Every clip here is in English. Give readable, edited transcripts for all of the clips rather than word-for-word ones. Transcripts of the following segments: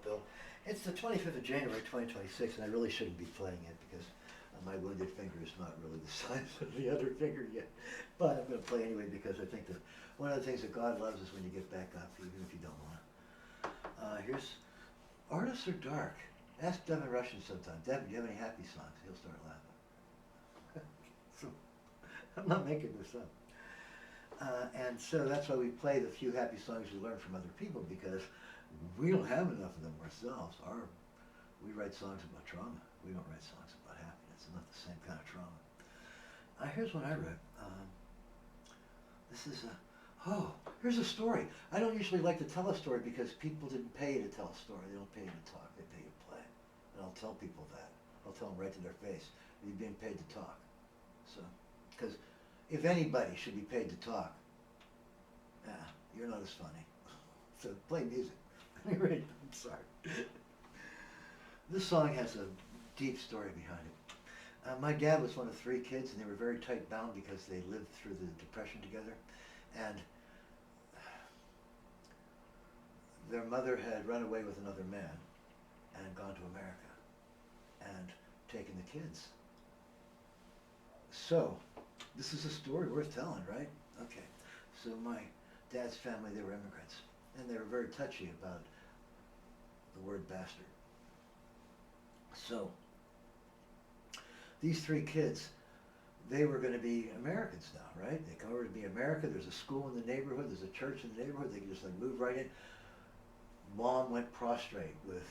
Bill. It's the 25th of January 2026, and I really shouldn't be playing it because my wounded finger is not really the size of the other finger yet. But I'm going to play anyway because I think that one of the things that God loves is when you get back up, even if you don't want to. Here's Artists Are Dark. Ask Devin Russian sometime. Devin, do you have any happy songs? He'll start laughing. So, I'm not making this up. And so that's why we play the few happy songs we learn from other people, because we don't have enough of them ourselves. We write songs about trauma. We don't write songs about happiness. It's not the same kind of trauma. Here's one I wrote. This is here's a story. I don't usually like to tell a story because people didn't pay you to tell a story. They don't pay you to talk. They pay you to play. And I'll tell people that. I'll tell them right to their face. You're being paid to talk. So, because if anybody should be paid to talk, you're not as funny. So play music. Anyway, I'm sorry. This song has a deep story behind it. My dad was one of 3 kids, and they were very tight bound because they lived through the Depression together. And their mother had run away with another man and gone to America and taken the kids. So, this is a story worth telling, right? Okay. So my dad's family, they were immigrants, and they were very touchy about the word bastard. So, these 3 kids, they were going to be Americans now, right? They come over to be America. There's a school in the neighborhood. There's a church in the neighborhood. They could just move right in. Mom went prostrate with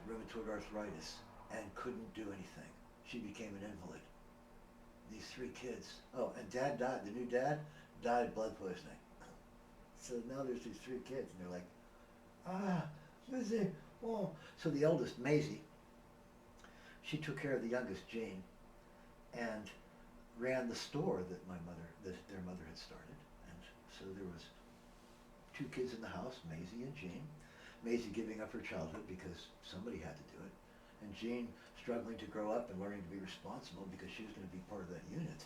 rheumatoid arthritis and couldn't do anything. She became an invalid. These 3 kids. Oh, and dad died. The new dad died of blood poisoning. So now there's these 3 kids, and they're like, Lizzie, oh. So the eldest, Maisie, she took care of the youngest, Jane, and ran the store that their mother had started. And so there was 2 kids in the house, Maisie and Jane. Maisie giving up her childhood because somebody had to do it. And Jane struggling to grow up and learning to be responsible because she was going to be part of that unit.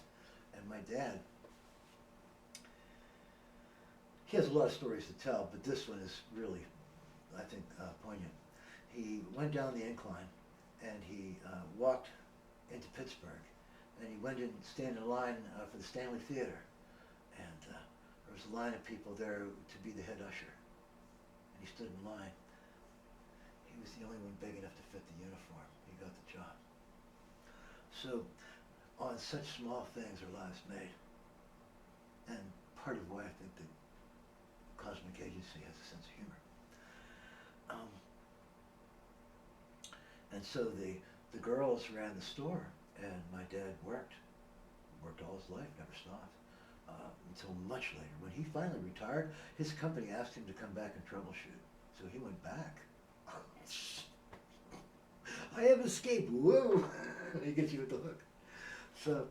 And my dad, he has a lot of stories to tell, but this one is really, I think, poignant. He went down the incline and he walked into Pittsburgh, and he went in and stand in line for the Stanley Theater. And there was a line of people there to be the head usher. And he stood in line. He was the only one big enough to fit the uniform. He got the job. So, on such small things are lives made. And part of why I think that Cosmic Agency has a sense of humor. And so the girls ran the store, and my dad worked all his life, never stopped, until much later. When he finally retired, his company asked him to come back and troubleshoot. So he went back. I have escaped. Whoa! He gets you with the hook. So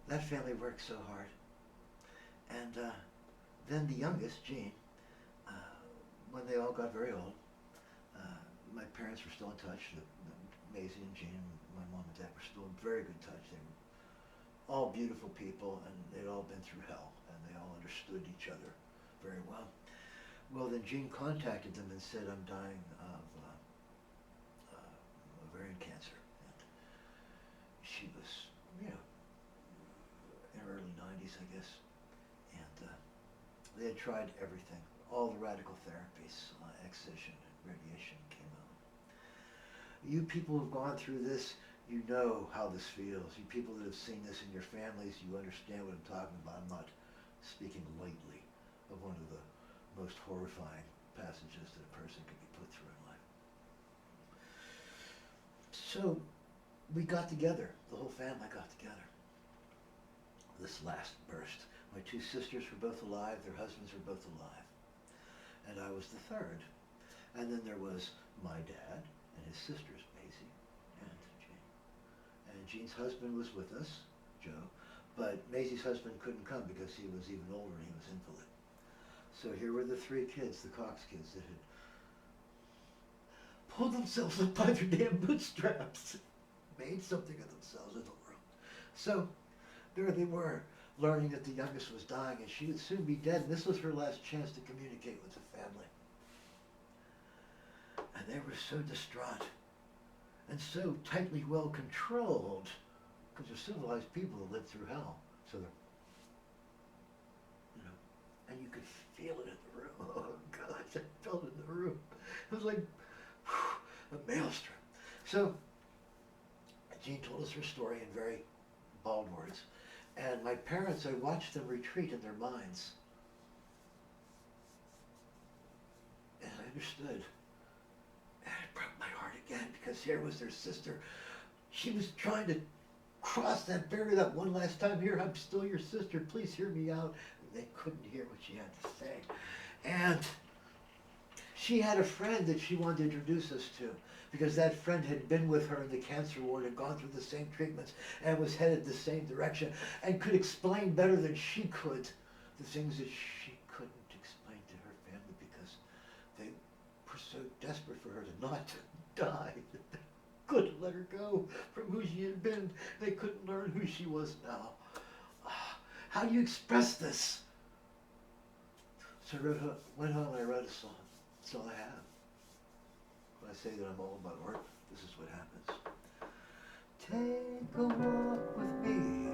that family worked so hard. And then the youngest, Jean, when they all got very old, my parents were still in touch. Maisie and Jean, my mom and dad were still in very good touch. They were all beautiful people, and they'd all been through hell, and they all understood each other very well. Well, then Jean contacted them and said, I'm dying of ovarian cancer. And she was, in her early 90s, I guess. And they had tried everything, all the radical therapies, excision and radiation came out. You people who've gone through this, you know how this feels. You people that have seen this in your families, you understand what I'm talking about. I'm not speaking lightly of one of the most horrifying passages that a person could be put through in life. So we got together, the whole family got together. This last burst. My 2 sisters were both alive, their husbands were both alive. And I was the 3rd. And then there was my dad and his sisters, Maisie and Jane. And Jean's husband was with us, Joe, but Maisie's husband couldn't come because he was even older and he was invalid. So here were the 3 kids, the Cox kids, that had pulled themselves up by their damn bootstraps, made something of themselves in the world. So there they were, learning that the youngest was dying and she would soon be dead, and this was her last chance to communicate with the family. And they were so distraught and so tightly well controlled, because they're civilized people that lived through hell. So they're, you know, and you could feel it in the room. Oh God, I felt it in the room. It was like whew, a maelstrom. So Jean told us her story in very bald words. And my parents, I watched them retreat in their minds. And I understood. And it broke my heart again, because here was their sister. She was trying to cross that barrier that one last time. Here, I'm still your sister. Please hear me out. And they couldn't hear what she had to say. And she had a friend that she wanted to introduce us to, because that friend had been with her in the cancer ward and gone through the same treatments and was headed the same direction and could explain better than she could the things that she couldn't explain to her family, because they were so desperate for her to not die that they couldn't let her go from who she had been. They couldn't learn who she was now. How do you express this? So I went home and I wrote a song. That's all I have. When I say that I'm all about art, this is what happens. Take a walk with me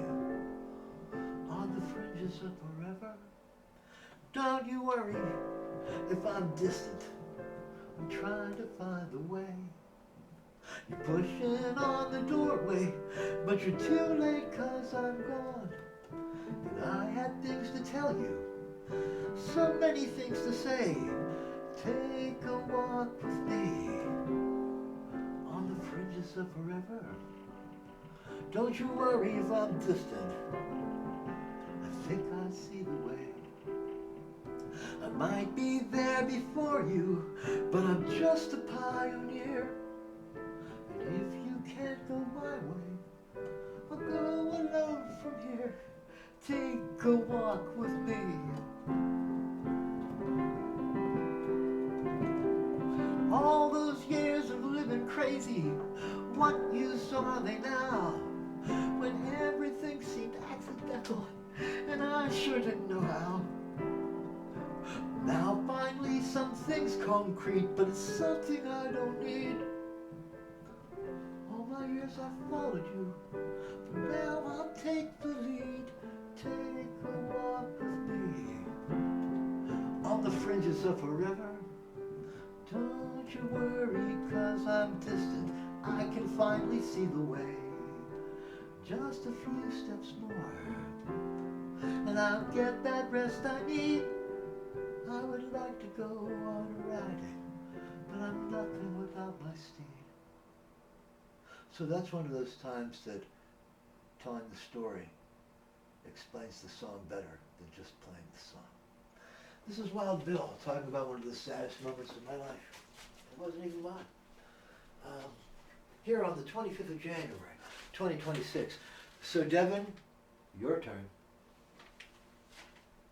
on the fringes of forever. Don't you worry if I'm distant. I'm trying to find the way. You're pushing on the doorway, but you're too late 'cause I'm gone. And I had things to tell you, so many things to say. Take a walk with me on the fringes of forever. Don't you worry if I'm distant. I think I see the way. I might be there before you, but I'm just a pioneer. And if you can't go my way, I'll go alone from here. Take a walk with me. All those years of living crazy, what use are they now? When everything seemed accidental, and I sure didn't know how. Now finally something's concrete, but it's something I don't need. All my years I've followed you, but now I'll take the lead. Take a walk with me on the fringes of forever. Don't you worry 'cause I'm distant, I can finally see the way. Just a few steps more, and I'll get that rest I need. I would like to go on riding, but I'm nothing without my steed. So that's one of those times that telling the story explains the song better than just playing the song. This is Wild Bill talking about one of the saddest moments of my life. It wasn't even mine. Here on the 25th of January, 2026. So Devin, your turn.